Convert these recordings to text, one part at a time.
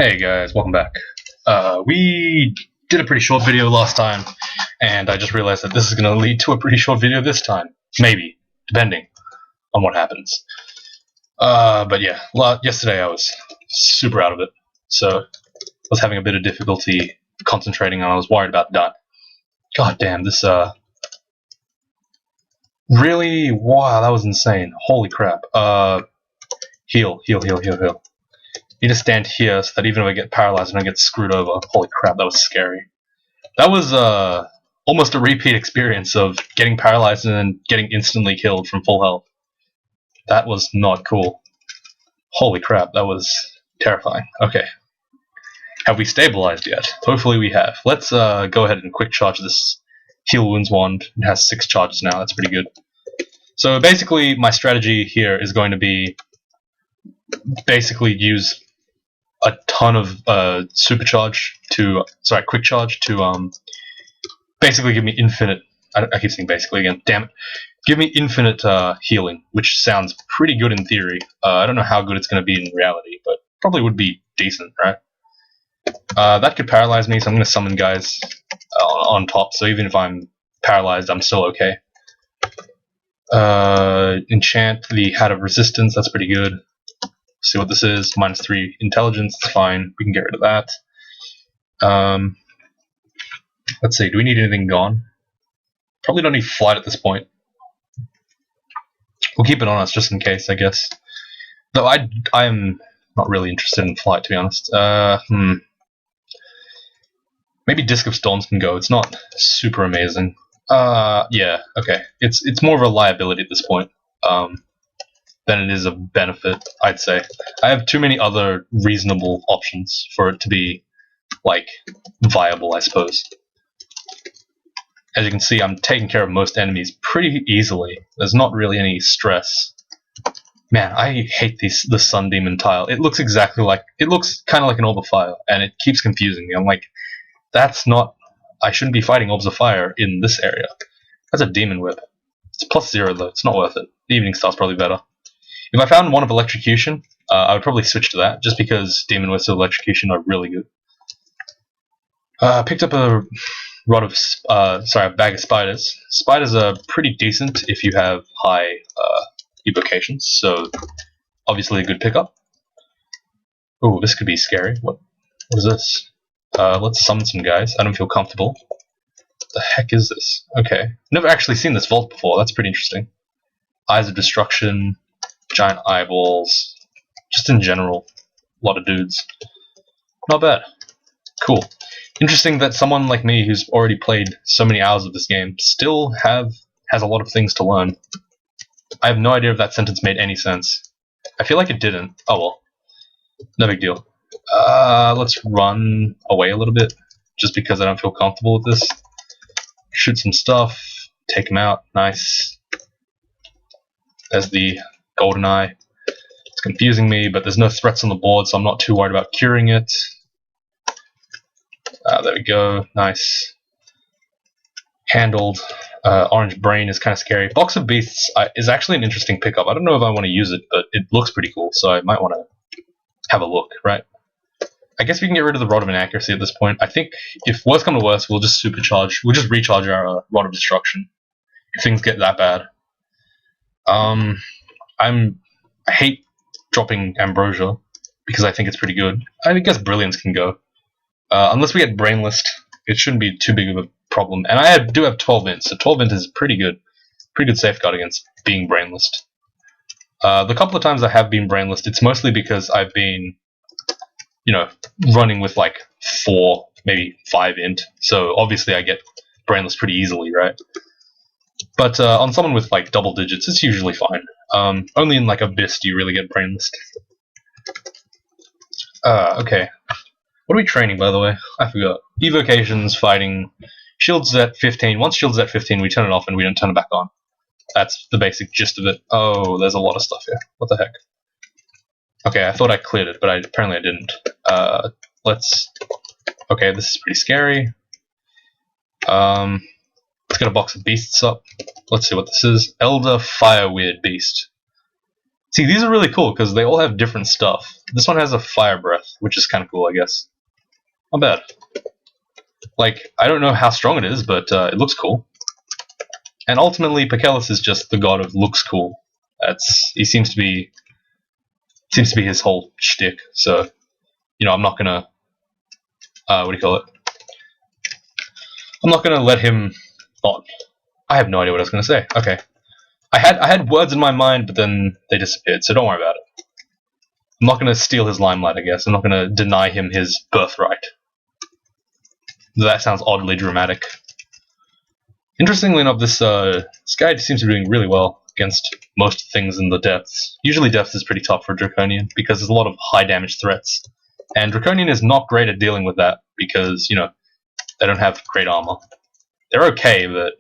Hey guys, welcome back. We did a pretty short video last time, and I just realized that this is going to lead to a pretty short video this time. Maybe, depending on what happens. But yeah, yesterday I was super out of it, so I was having a bit of difficulty concentrating, and I was worried about that. God damn, this, really? Wow, that was insane. Holy crap. Heal. Need to stand here so that even if I get paralyzed and I get screwed over. Holy crap, that was scary. That was almost a repeat experience of getting paralyzed and then getting instantly killed from full health. That was not cool. Holy crap, that was terrifying. Okay. Have we stabilized yet? Hopefully we have. Let's go ahead and quick charge this heal wounds wand. It has 6 charges now, that's pretty good. So basically my strategy here is going to be basically use a ton of quick charge to basically give me infinite. I keep saying basically again. Damn it! Give me infinite healing, which sounds pretty good in theory. I don't know how good it's going to be in reality, but probably would be decent, right? That could paralyze me, so I'm going to summon guys on top. So even if I'm paralyzed, I'm still okay. Enchant the Hat of Resistance. That's pretty good. See what this is. -3 intelligence. It's fine. We can get rid of that. Let's see. Do we need anything gone? Probably don't need flight at this point. We'll keep it on us just in case, I guess. Though I am not really interested in flight, to be honest. Maybe Disc of Storms can go. It's not super amazing. Yeah. Okay. It's more of a liability at this point. Than it is a benefit, I'd say. I have too many other reasonable options for it to be, like, viable, I suppose. As you can see, I'm taking care of most enemies pretty easily. There's not really any stress. Man, I hate the Sun Demon tile. It looks exactly like... It looks kind of like an Orb of Fire, and it keeps confusing me. I'm like, that's not... I shouldn't be fighting Orbs of Fire in this area. That's a Demon Whip. It's +0, though. It's not worth it. The Evening Star's probably better. If I found one of Electrocution, I would probably switch to that, just because Demon Whips of Electrocution are really good. Picked up a bag of spiders. Spiders are pretty decent if you have high evocations, so obviously a good pickup. Oh, this could be scary. What is this? Let's summon some guys. I don't feel comfortable. What the heck is this? Okay. Never actually seen this vault before. That's pretty interesting. Eyes of Destruction. Giant eyeballs, just in general, a lot of dudes. Not bad. Cool. Interesting that someone like me, who's already played so many hours of this game, still has a lot of things to learn. I have no idea if that sentence made any sense. I feel like it didn't. Oh well. No big deal. Let's run away a little bit, just because I don't feel comfortable with this. Shoot some stuff, take him out, nice. There's the Golden Eye. It's confusing me, but there's no threats on the board, so I'm not too worried about curing it. There we go. Nice. Handled. Orange Brain is kind of scary. Box of Beasts is actually an interesting pickup. I don't know if I want to use it, but it looks pretty cool, so I might want to have a look, right? I guess we can get rid of the Rod of Inaccuracy at this point. I think if worse come to worse, we'll just supercharge. We'll just recharge our Rod of Destruction if things get that bad. I hate dropping Ambrosia because I think it's pretty good. I guess Brilliance can go. Unless we get Brainless, it shouldn't be too big of a problem. And I do have 12 int, so 12 int is pretty good safeguard against being Brainless. The couple of times I have been Brainless, it's mostly because I've been, running with like 4, maybe 5 int. So obviously I get Brainless pretty easily, right? But on someone with like double digits, it's usually fine. Only in like Abyss do you really get Brainless. Okay. What are we training, by the way? I forgot. Evocations, fighting, shields at 15. Once shields at 15, we turn it off and we don't turn it back on. That's the basic gist of it. Oh, there's a lot of stuff here. What the heck? Okay, I thought I cleared it, but apparently I didn't. Okay, this is pretty scary. Let's get a box of beasts up. Let's see what this is. Elder Fireweird Beast. See, these are really cool because they all have different stuff. This one has a fire breath, which is kind of cool, I guess. Not bad. Like, I don't know how strong it is, but it looks cool. And ultimately, Pakellas is just the god of looks cool. He seems to be his whole shtick. So, you know, I'm not gonna what do you call it? I'm not gonna let him on. I have no idea what I was gonna say. Okay, I had words in my mind, but then they disappeared. So don't worry about it. I'm not gonna steal his limelight. I guess I'm not gonna deny him his birthright. That sounds oddly dramatic. Interestingly enough, this guy seems to be doing really well against most things in the depths. Usually depths is pretty tough for Draconian because there's a lot of high damage threats. And Draconian is not great at dealing with that because, you know, they don't have great armor. They're okay, but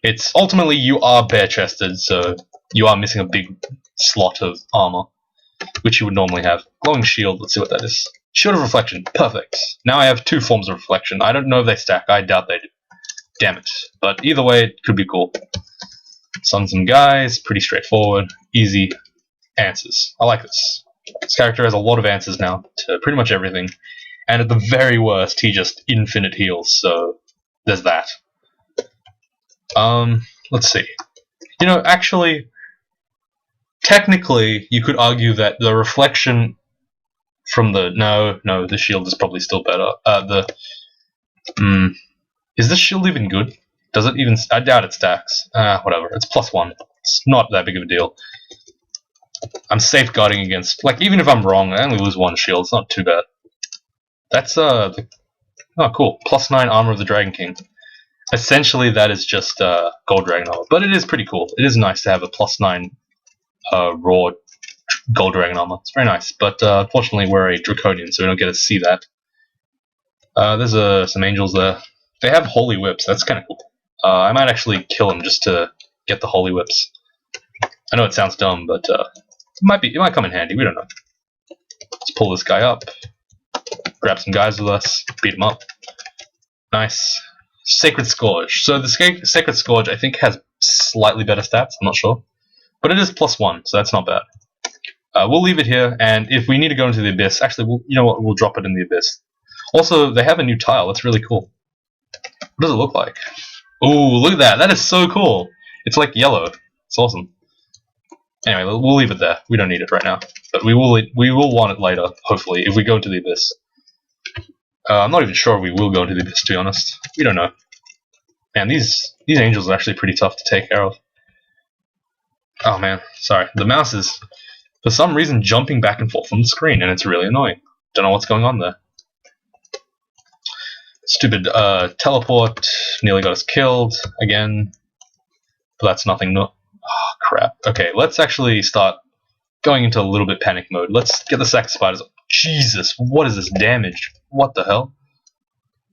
it's ultimately you are bare-chested, so you are missing a big slot of armor, which you would normally have. Glowing shield, let's see what that is. Shield of reflection, perfect. Now I have 2 forms of reflection. I don't know if they stack, I doubt they do. Damn it. But either way, it could be cool. Sun some guys, pretty straightforward, easy answers. I like this. This character has a lot of answers now to pretty much everything. And at the very worst, he just infinite heals, so there's that. Let's see. You know, actually, technically, you could argue that the reflection from the... No, the shield is probably still better. Is this shield even good? Does it even... I doubt it stacks. Whatever. It's +1. It's not that big of a deal. I'm safeguarding against... Like, even if I'm wrong, I only lose 1 shield. It's not too bad. That's, oh, cool. +9 Armor of the Dragon King. Essentially, that is just Gold Dragon Armor. But it is pretty cool. It is nice to have a +9 raw Gold Dragon Armor. It's very nice. But unfortunately, we're a Draconian, so we don't get to see that. There's some angels there. They have Holy Whips. That's kind of cool. I might actually kill them just to get the Holy Whips. I know it sounds dumb, but it might come in handy. We don't know. Let's pull this guy up. Grab some guys with us. Beat them up. Nice. Sacred Scourge. So the Sacred Scourge, I think, has slightly better stats. I'm not sure. But it is +1, so that's not bad. We'll leave it here, and if we need to go into the Abyss, actually, you know what? We'll drop it in the Abyss. Also, they have a new tile. That's really cool. What does it look like? Ooh, look at that. That is so cool. It's like yellow. It's awesome. Anyway, we'll leave it there. We don't need it right now. But we will want it later, hopefully, if we go into the Abyss. I'm not even sure if we will go into the Abyss, to be honest. We don't know. Man, these angels are actually pretty tough to take care of. Oh man, sorry. The mouse is, for some reason, jumping back and forth on the screen, and it's really annoying. Don't know what's going on there. Stupid teleport nearly got us killed again. But that's nothing. Oh, crap. Okay, let's actually start going into a little bit panic mode. Let's get the sack of spiders up. Jesus, what is this damage? What the hell?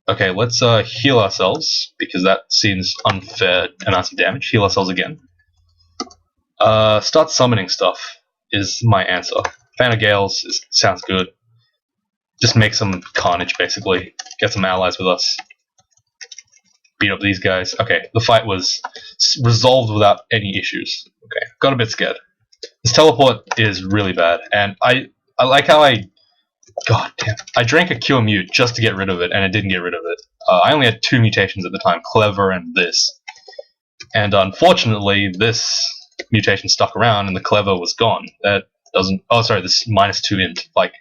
Okay, let's heal ourselves, because that seems unfair amounts of damage. Heal ourselves again. Start summoning stuff is my answer. Fan of Gales sounds good. Just make some carnage, basically. Get some allies with us. Beat up these guys. Okay, the fight was resolved without any issues. Okay, got a bit scared. This teleport is really bad, and I like how God damn. I drank a Cure Mute just to get rid of it, and it didn't get rid of it. I only had 2 mutations at the time, Clever and this. And unfortunately, this mutation stuck around, and the Clever was gone. That doesn't... Oh, sorry, this -2 int. Like,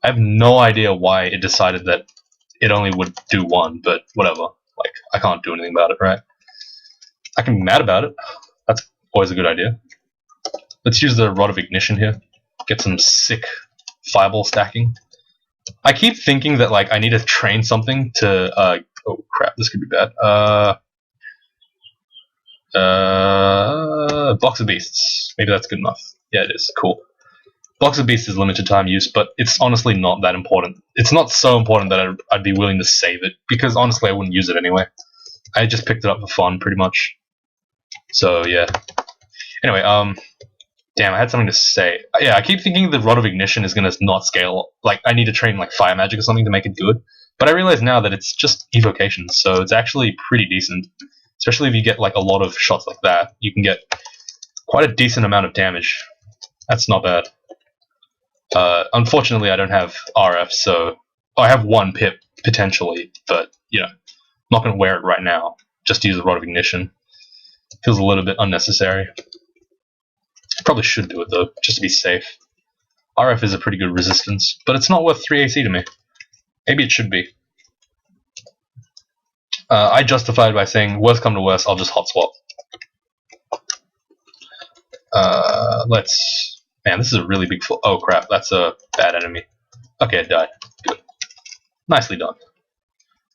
I have no idea why it decided that it only would do 1, but whatever. Like, I can't do anything about it, right? I can be mad about it. That's always a good idea. Let's use the Rod of Ignition here. Get some sick fireball stacking. I keep thinking that, like, I need to train something to, oh crap, this could be bad. Box of Beasts. Maybe that's good enough. Yeah, it is. Cool. Box of Beasts is limited time use, but it's honestly not that important. It's not so important that I'd be willing to save it, because honestly I wouldn't use it anyway. I just picked it up for fun, pretty much. So, yeah. Anyway, damn, I had something to say. Yeah, I keep thinking the Rod of Ignition is going to not scale. Like, I need to train, like, Fire Magic or something to make it good. But I realize now that it's just evocations, so it's actually pretty decent. Especially if you get, like, a lot of shots like that. You can get quite a decent amount of damage. That's not bad. Unfortunately, I don't have RF, so I have one pip potentially, but you know, I'm not going to wear it right now. Just to use the Rod of Ignition. Feels a little bit unnecessary. Probably should do it though, just to be safe. RF is a pretty good resistance, but it's not worth 3 AC to me. Maybe it should be. I justified by saying, worst come to worst, I'll just hot swap. Let's... Man, this is a really big... Oh crap, that's a bad enemy. Okay, it died. Good. Nicely done.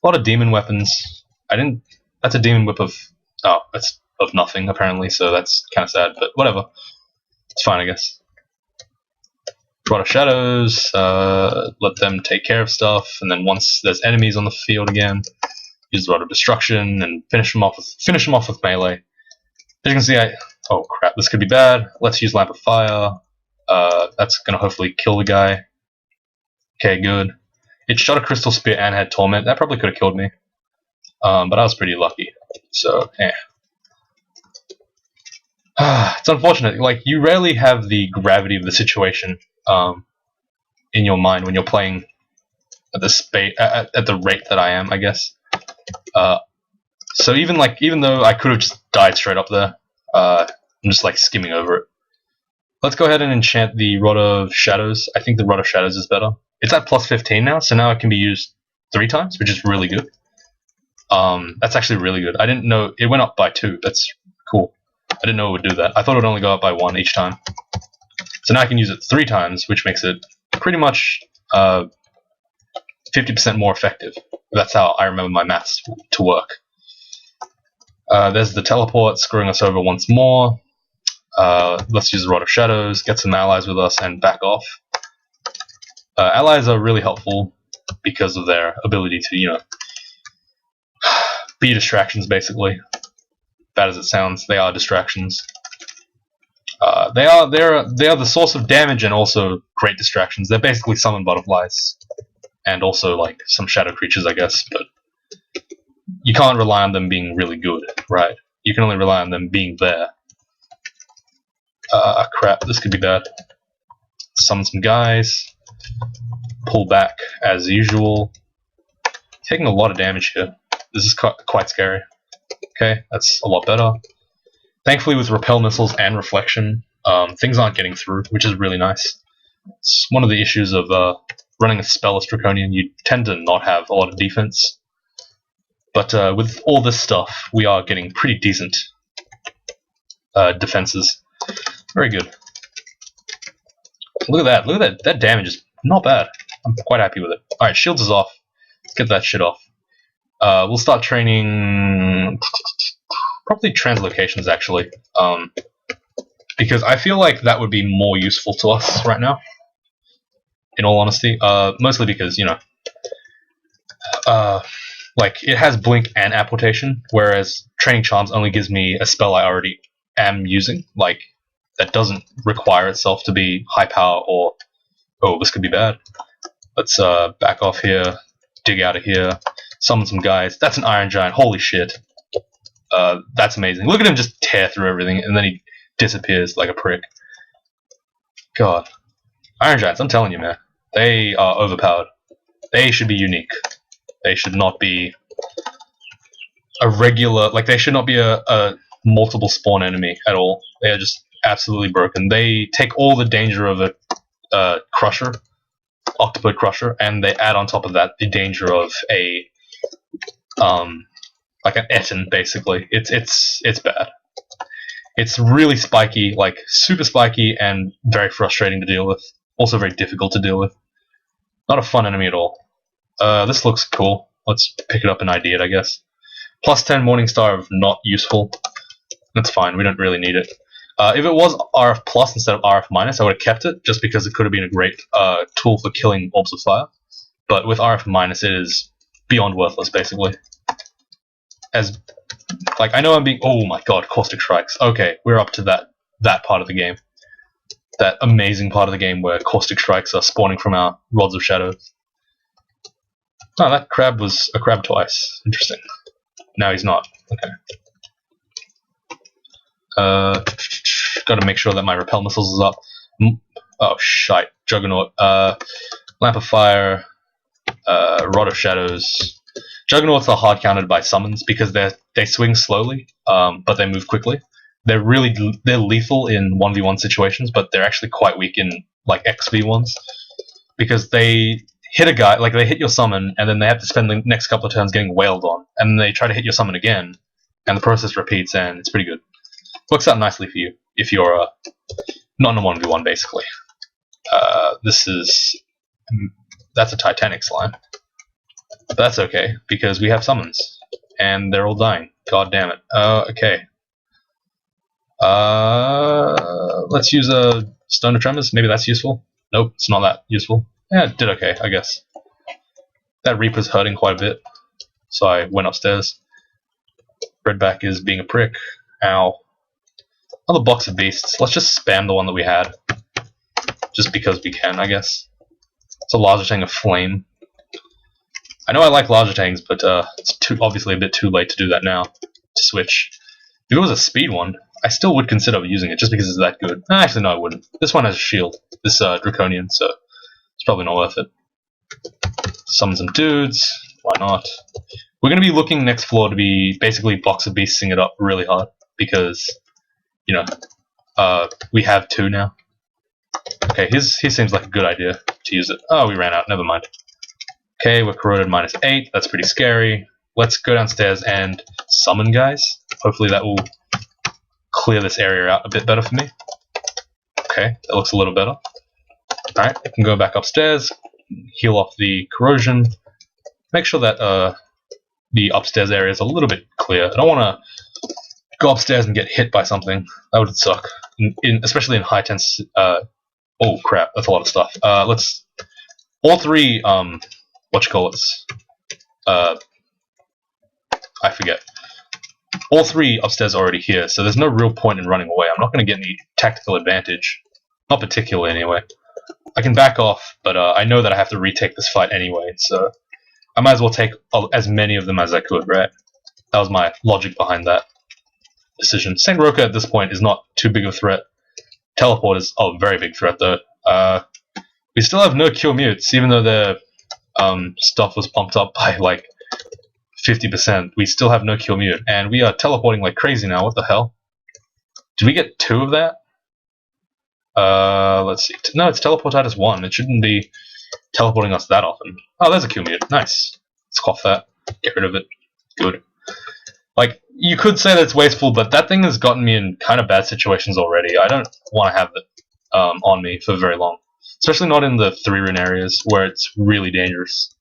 A lot of demon weapons. I didn't... That's a demon whip of... Oh, that's of nothing, apparently, so that's kind of sad, but whatever. It's fine, I guess. Rod of Shadows, let them take care of stuff, and then once there's enemies on the field again, use the Rod of Destruction and finish them off with melee. As you can see, oh crap, this could be bad. Let's use Lamp of Fire. That's gonna hopefully kill the guy. Okay, good. It shot a Crystal Spear and had Torment. That probably could have killed me, but I was pretty lucky. So, it's unfortunate. Like, you rarely have the gravity of the situation in your mind when you're playing at the rate that I am, I guess. So even though I could have just died straight up there, I'm just like skimming over it. Let's go ahead and enchant the Rod of Shadows. I think the Rod of Shadows is better. It's at plus 15 now, so now it can be used 3 times, which is really good. That's actually really good. I didn't know it went up by 2. That's cool. I didn't know it would do that. I thought it would only go up by 1 each time. So now I can use it 3 times, which makes it pretty much 50% more effective. That's how I remember my maths to work. There's the teleport screwing us over once more. Let's use the Rod of Shadows, get some allies with us, and back off. Allies are really helpful because of their ability to, you know, be distractions, basically. Bad as it sounds, they are distractions. They are the source of damage and also great distractions. They're basically summon butterflies, and also like some shadow creatures, I guess. But you can't rely on them being really good, right? You can only rely on them being there. Crap, this could be bad. Summon some guys. Pull back as usual. Taking a lot of damage here. This is quite scary. Okay, that's a lot better. Thankfully, with repel missiles and reflection, things aren't getting through, which is really nice. It's one of the issues of running a spell as Draconian. You tend to not have a lot of defense. But with all this stuff, we are getting pretty decent defenses. Very good. Look at that. Look at that. That damage is not bad. I'm quite happy with it. Alright, shields is off. Let's get that shit off. We'll start training... probably translocations, actually. Because I feel like that would be more useful to us right now. In all honesty. Mostly because, you know... like, it has blink and apportation, whereas training charms only gives me a spell I already am using. Like, that doesn't require itself to be high power or... Oh, this could be bad. Let's back off here, dig out of here, summon some guys. That's an Iron Giant, holy shit. That's amazing. Look at him just tear through everything, and then he disappears like a prick. God. Iron Giants, I'm telling you, man. They are overpowered. They should be unique. They should not be a regular... Like, they should not be a multiple spawn enemy at all. They are just absolutely broken. They take all the danger of a crusher, octopod crusher, and they add on top of that the danger of a like an Etten, basically. It's bad. It's really spiky, like super spiky, and very frustrating to deal with. Also very difficult to deal with. Not a fun enemy at all. This looks cool. Let's pick it up and ID it, I guess. Plus 10 Morningstar of not useful. That's fine. We don't really need it. If it was RF plus instead of RF minus, I would have kept it, just because it could have been a great tool for killing orbs of fire. But with RF minus, it is beyond worthless, basically. As, like, I know I'm being... Oh my god, Caustic Strikes. Okay, we're up to that part of the game. That amazing part of the game where Caustic Strikes are spawning from our Rods of Shadows. Oh, that crab was a crab twice. Interesting. Now he's not. Okay. Got to make sure that my repel missiles is up. Oh, shite. Juggernaut. Lamp of Fire. Rod of Shadows. Juggernauts are hard countered by summons because they swing slowly, but they move quickly. They're lethal in 1v1 situations, but they're actually quite weak in like XV1s because they hit a guy, like they hit your summon, and then they have to spend the next couple of turns getting wailed on, and then they try to hit your summon again, and the process repeats, and it's pretty good. Works out nicely for you if you're not in a 1v1 basically. That's a Titanic slime. But that's okay, because we have summons. And they're all dying. God damn it. Okay. Let's use a Stone of Tremors. Maybe that's useful. Nope, it's not that useful. Yeah, it did okay, I guess. That Reaper's hurting quite a bit, so I went upstairs. Redback is being a prick. Ow. Another box of beasts. Let's just spam the one that we had. Just because we can, I guess. It's a larger tang of flame. I know I like larger tangs, but it's obviously a bit too late to do that now. To switch. If it was a speed one, I still would consider using it just because it's that good. Actually, no, I wouldn't. This one has a shield. This Draconian, so it's probably not worth it. Summon some dudes. Why not? We're going to be looking next floor to be basically box of beasting it up really hard because, you know, we have 2 now. Okay, his seems like a good idea to use it. Oh, we ran out. Never mind. Okay, we're corroded -8. That's pretty scary. Let's go downstairs and summon guys. Hopefully that will clear this area out a bit better for me. Okay, that looks a little better. Alright, I can go back upstairs, heal off the corrosion, make sure that the upstairs area is a little bit clear. I don't want to go upstairs and get hit by something. That would suck, especially in high tense. Oh crap, that's a lot of stuff. Let's all 3 I forget. All 3 upstairs are already here, so there's no real point in running away. I'm not going to get any tactical advantage. Not particularly, anyway. I can back off, but I know that I have to retake this fight anyway, so I might as well take as many of them as I could, right? That was my logic behind that decision. Saint Roka at this point is not too big of a threat. Teleport is a very big threat, though. We still have no Cure Mutes, even though their stuff was pumped up by, like, 50%. We still have no Cure Mute, and we are teleporting like crazy now. What the hell? Did we get 2 of that? Let's see. No, it's teleportitis 1. It shouldn't be teleporting us that often. Oh, there's a Cure Mute. Nice. Let's cough that. Get rid of it. Good. Like, you could say that it's wasteful, but that thing has gotten me in kind of bad situations already. I don't want to have it on me for very long. Especially not in the 3 rune areas, where it's really dangerous.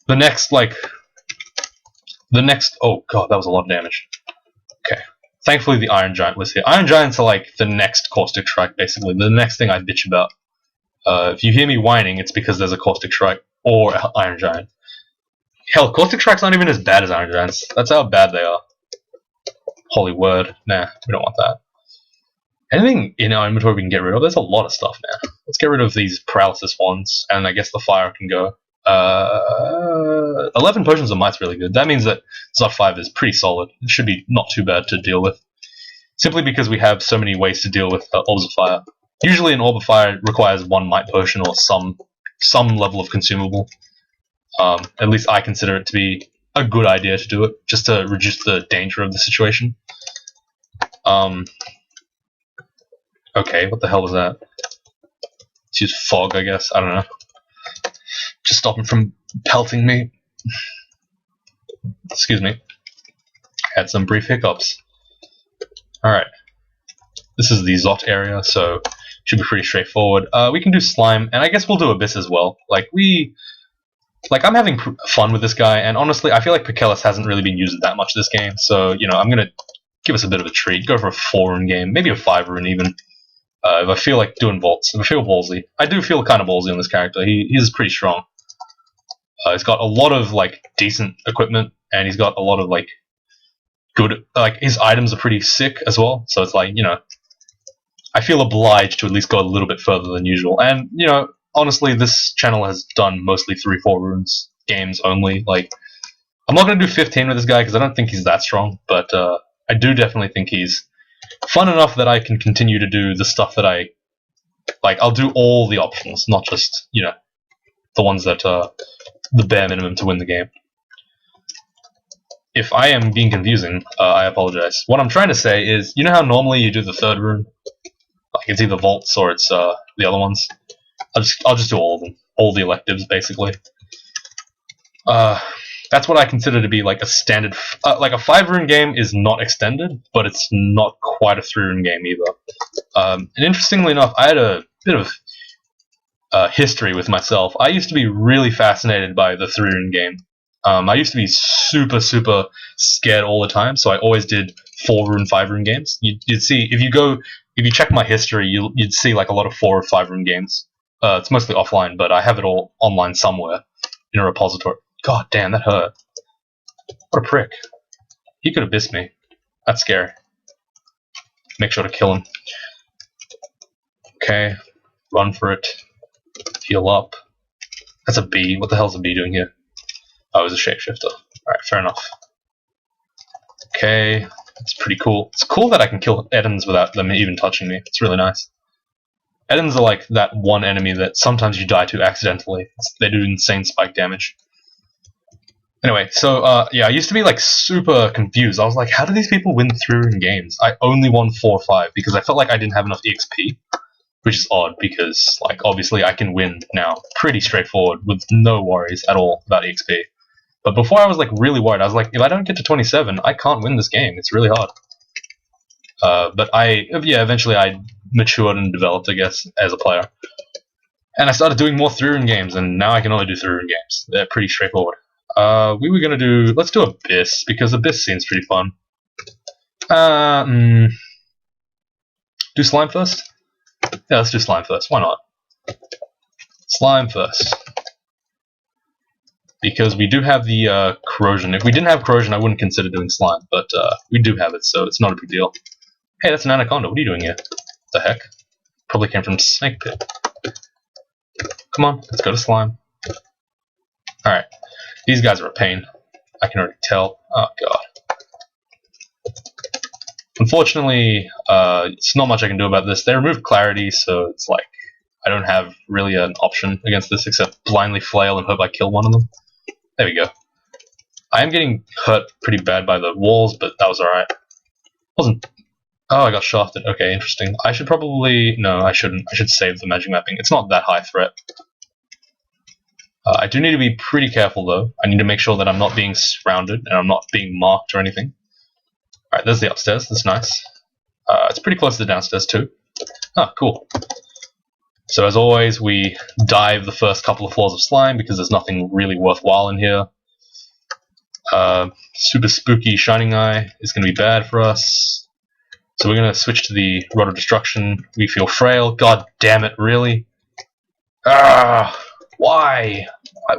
The next, oh god, that was a lot of damage. Okay. Thankfully the Iron Giant was here. Iron Giants are like the next Caustic Strike, basically. The next thing I bitch about. If you hear me whining, it's because there's a Caustic Strike or Iron Giant. Hell, Caustic Strike's not even as bad as Iron Giants. That's how bad they are. Holy word. Nah, we don't want that. Anything in our inventory we can get rid of? There's a lot of stuff now. Let's get rid of these paralysis ones, and I guess the fire can go. 11 potions of might's really good. That means that Zot 5 is pretty solid. It should be not too bad to deal with. Simply because we have so many ways to deal with Orbs of Fire. Usually an Orb of Fire requires 1 might potion or some level of consumable. At least I consider it to be a good idea to do it, just to reduce the danger of the situation. Okay, what the hell was that? Let's use Fog, I guess. I don't know. Just stop him from pelting me. Excuse me. Had some brief hiccups. Alright. This is the Zot area, so should be pretty straightforward. We can do Slime, and I guess we'll do Abyss as well. I'm having fun with this guy, and honestly, I feel like Pakellas hasn't really been used that much this game, so, you know, I'm gonna give us a bit of a treat. Go for a 4-rune game, maybe a 5-rune even. If I feel like doing vaults, if I feel ballsy. I do feel kind of ballsy on this character. He's pretty strong. He's got a lot of, like, decent equipment, and he's got a lot of, like, good, like, his items are pretty sick as well, so it's like, you know, I feel obliged to at least go a little bit further than usual, and, you know, honestly, this channel has done mostly 3-4 runes games only, like, I'm not going to do 15 with this guy, because I don't think he's that strong, but, I do definitely think he's fun enough that I can continue to do the stuff that I like. I'll do all the options, not just, you know, the ones that are the bare minimum to win the game. If I am being confusing, I apologize. What I'm trying to say is, you know how normally you do the third rune? Like it's either vaults or it's the other ones. I'll just do all of them, all the electives basically. That's what I consider to be like a standard. Like a 5-rune game is not extended, but it's not quite a 3-rune game either. And interestingly enough, I had a bit of history with myself. I used to be really fascinated by the 3-rune game. I used to be super scared all the time, so I always did 4-rune, 5-rune games. You'd see if you check my history, you'd see like a lot of 4 or 5-rune games. It's mostly offline, but I have it all online somewhere in a repository. God damn, that hurt. What a prick. He could have bissed me. That's scary. Make sure to kill him. Okay, run for it. Heal up. That's a bee. What the hell's a bee doing here? Oh, it was a shapeshifter. Alright, fair enough. Okay, that's pretty cool. It's cool that I can kill Edens without them even touching me. It's really nice. Edens are like that one enemy that sometimes you die to accidentally. They do insane spike damage. Anyway, so yeah, I used to be like super confused. I was like, how do these people win 3-rune games? I only won 4 or 5 because I felt like I didn't have enough EXP, which is odd because like obviously I can win now pretty straightforward with no worries at all about EXP. But before I was like really worried. I was like, if I don't get to 27, I can't win this game. It's really hard. But eventually I matured and developed, I guess, as a player. And I started doing more 3-rune games, and now I can only do 3-rune games. They're pretty straightforward. We were gonna do. Let's do Abyss because Abyss seems pretty fun. Do Slime first? Yeah, let's do Slime first. Why not? Slime first. Because we do have the corrosion. If we didn't have corrosion, I wouldn't consider doing slime, but we do have it, so it's not a big deal. Hey, that's an anaconda. What are you doing here? What the heck? Probably came from Snake Pit. Come on, let's go to slime. Alright. These guys are a pain. I can already tell. Oh, God. Unfortunately, it's not much I can do about this. They removed clarity, so it's like I don't have really an option against this except blindly flail and hope I kill one of them. There we go. I am getting hurt pretty bad by the walls, but that was alright. Wasn't. Oh, I got shafted. Okay, interesting. I should probably. No, I shouldn't. I should save the magic mapping. It's not that high threat. I do need to be pretty careful, though. I need to make sure that I'm not being surrounded and I'm not being marked or anything. Alright, there's the upstairs. That's nice. It's pretty close to the downstairs, too. Ah, cool. So as always, we dive the first couple of floors of slime because there's nothing really worthwhile in here. Super spooky Shining Eye is going to be bad for us. So we're going to switch to the Rod of Destruction. We feel frail. God damn it, really? Ah, why?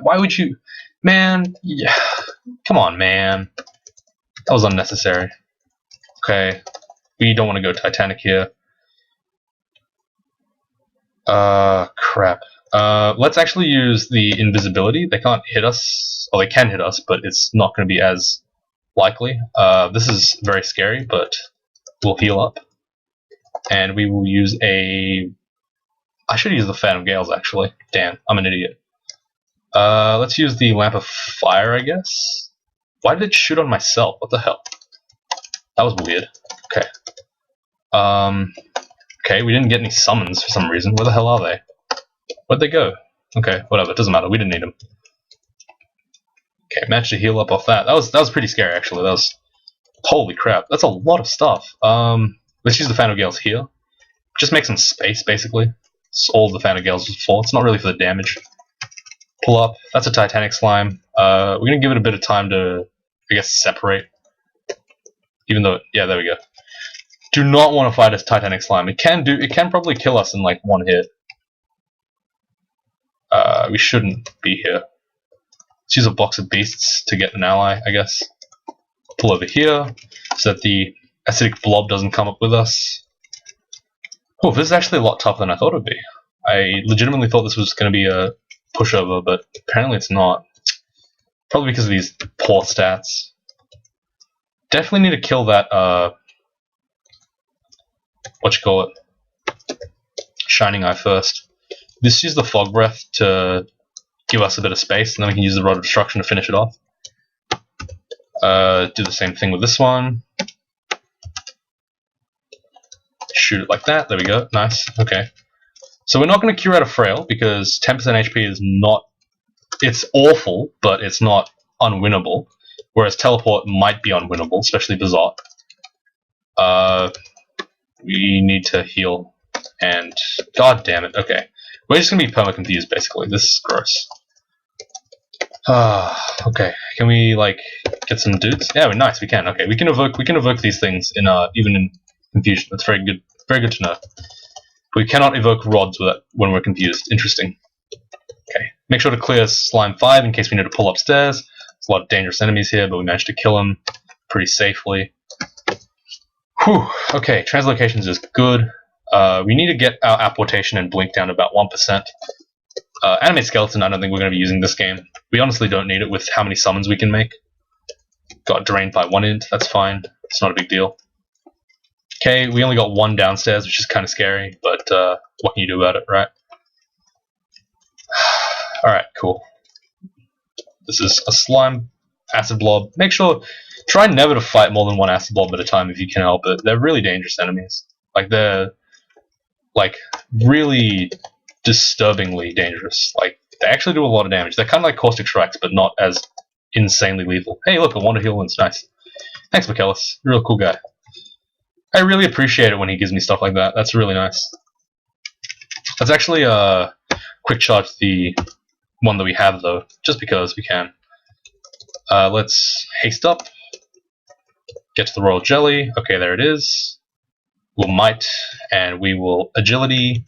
Why would you? Man, yeah. Come on, man. That was unnecessary. Okay, we don't want to go Titanic here. Crap. Let's actually use the invisibility. They can't hit us. Well, they can hit us, but it's not going to be as likely. This is very scary, but we'll heal up. And we will use a... I should use the Fan of Gales, actually. Damn, I'm an idiot. Let's use the Lamp of Fire, I guess. Why did it shoot on myself? What the hell? That was weird. Okay. Okay, we didn't get any summons for some reason. Where the hell are they? Where'd they go? Okay, whatever. It doesn't matter. We didn't need them. Okay, managed to heal up off that. That was pretty scary, actually. That was... Holy crap. That's a lot of stuff. Let's use the Fan of Gales here. Just make some space, basically. It's all the Fan of Gales is for. It's not really for the damage. Pull up. That's a Titanic slime. We're going to give it a bit of time to, I guess, separate. Even though... Yeah, there we go. Do not want to fight a Titanic slime. It can probably kill us in like one hit. We shouldn't be here. Let's use a box of beasts to get an ally, I guess. Pull over here so that the acidic blob doesn't come up with us. Oh, this is actually a lot tougher than I thought it would be. I legitimately thought this was going to be a pushover, but apparently it's not. Probably because of these poor stats. Definitely need to kill that Shining Eye first. Let's use the Fog Breath to give us a bit of space, and then we can use the Rod of Destruction to finish it off. Do the same thing with this one. Shoot it like that. There we go. Nice. Okay. So we're not going to cure out a Frail because 10% HP is not... It's awful, but it's not unwinnable. Whereas Teleport might be unwinnable, especially Berserk. We need to heal. And... God damn it. Okay. We're just going to be perma-confused, basically. This is gross. Okay. Can we, like, get some dudes? Yeah, we're nice. We can. Okay. We can evoke these things in, even in confusion. That's very good. Very good to know. We cannot evoke rods with it when we're confused. Interesting. Okay. Make sure to clear Slime 5 in case we need to pull upstairs. There's a lot of dangerous enemies here, but we managed to kill them pretty safely. Whew. Okay. Translocations is good. We need to get our apportation and blink down to about 1%. Animate Skeleton, I don't think we're going to be using this game. We honestly don't need it with how many summons we can make. Got drained by 1 int, that's fine. It's not a big deal. Okay, we only got 1 downstairs, which is kind of scary, but what can you do about it, right? Alright, cool. This is a slime acid blob. Make sure, try never to fight more than 1 acid blob at a time if you can help it. They're really dangerous enemies. Like, they're, like, really disturbingly dangerous. Like, they actually do a lot of damage. They're kind of like Caustic Strikes, but not as insanely lethal. Hey, look, a Wonder Heal one's nice. Thanks, Pakellas. You're a real cool guy. I really appreciate it when he gives me stuff like that. That's really nice. Let's actually quick charge the one that we have, though, just because we can. Let's haste up. Get to the Royal Jelly. Okay, there it is. We'll Might, and we will Agility.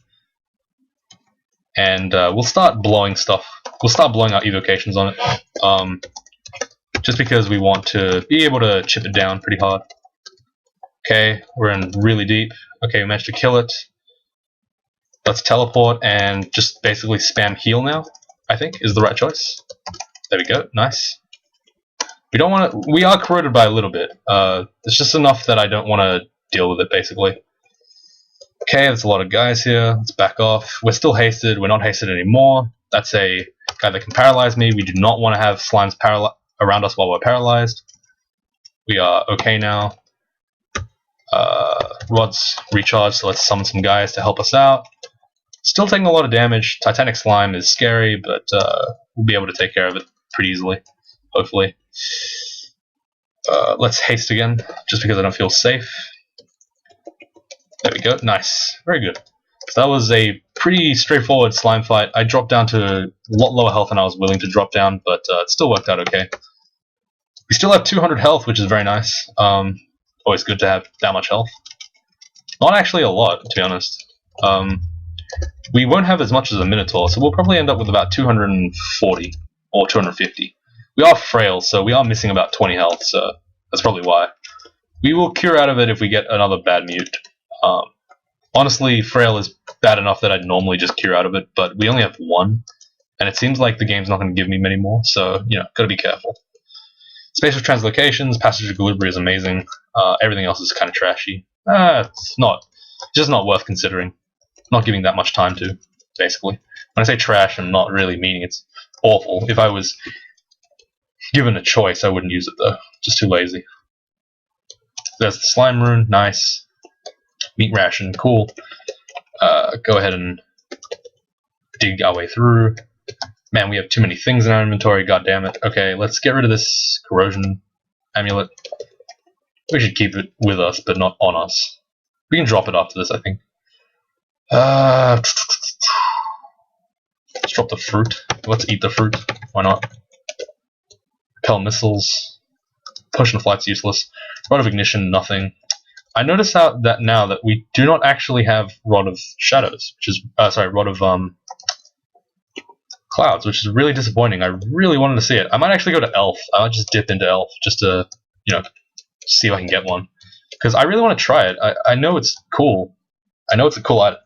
And we'll start blowing stuff. We'll start blowing our evocations on it. Just because we want to be able to chip it down pretty hard. Okay, we're in really deep. Okay, we managed to kill it. Let's teleport and just basically spam heal now, I think, is the right choice. There we go, nice. We don't want to... We are corroded by a little bit. It's just enough that I don't want to deal with it, basically. Okay, there's a lot of guys here. Let's back off. We're still hasted. We're not hasted anymore. That's a guy that can paralyze me. We do not want to have slimes around us while we're paralyzed. We are okay now. Rods recharge, so let's summon some guys to help us out. Still taking a lot of damage. Titanic Slime is scary, but we'll be able to take care of it pretty easily, hopefully. Let's haste again, just because I don't feel safe. There we go, nice. Very good. So that was a pretty straightforward slime fight. I dropped down to a lot lower health than I was willing to drop down, but it still worked out okay. We still have 200 health, which is very nice. Always good to have that much health. Not actually a lot, to be honest. We won't have as much as a Minotaur, so we'll probably end up with about 240 or 250. We are frail, so we are missing about 20 health, so that's probably why. We will cure out of it if we get another bad mute. Honestly, frail is bad enough that I'd normally just cure out of it, but we only have 1, and it seems like the game's not going to give me many more, so, you know, gotta be careful. Spatial Translocations, Passage of Equilibrium is amazing. Everything else is kind of trashy. It's just not worth considering. Not giving that much time to, basically. When I say trash, I'm not really meaning it's awful. If I was given a choice, I wouldn't use it though. Just too lazy. There's the Slime Rune, nice. Meat Ration, cool. Go ahead and dig our way through. Man, we have too many things in our inventory, god damn it. Okay, let's get rid of this Corrosion Amulet. We should keep it with us, but not on us. We can drop it after this, I think. Let's drop the fruit. Let's eat the fruit. Why not? Repel missiles. Potion of Flight's useless. Rod of Ignition, nothing. I notice that now that we do not actually have Rod of Shadows, which is Rod of Clouds, which is really disappointing. I really wanted to see it. I might actually go to Elf. I might just dip into Elf just to, you know, see if I can get one. Because I really want to try it. I know it's cool. I know it's a cool item.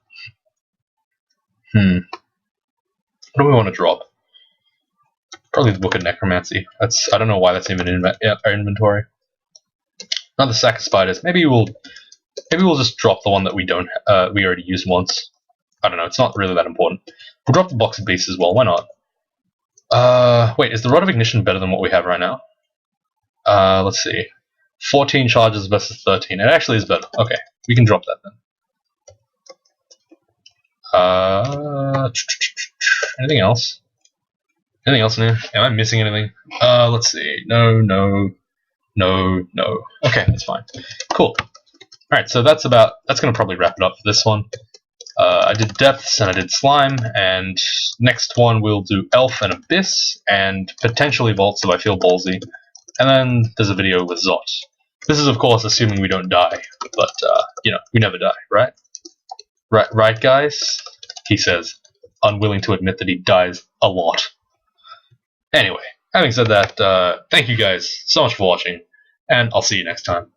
What do we want to drop? Probably the Book of Necromancy. I don't know why that's even in our inventory. Another sack of spiders. Maybe we'll Maybe we'll just drop the one that we don't. We already used once. I don't know. It's not really that important. We'll drop the box of beasts as well. Why not? Wait, is the Rod of Ignition better than what we have right now? Let's see. 14 charges versus 13. It actually is better. Okay, we can drop that then. Anything else? Anything else new? Am I missing anything? Let's see. No. Okay, that's fine. Cool. Alright, so that's gonna probably wrap it up for this one. I did Depths and I did Slime, and next one we'll do Elf and Abyss, and potentially Vaults if I feel ballsy. And then there's a video with Zot. This is, of course, assuming we don't die, but, we never die, right? Right, guys? He says, unwilling to admit that he dies a lot. Anyway, having said that, thank you guys so much for watching, and I'll see you next time.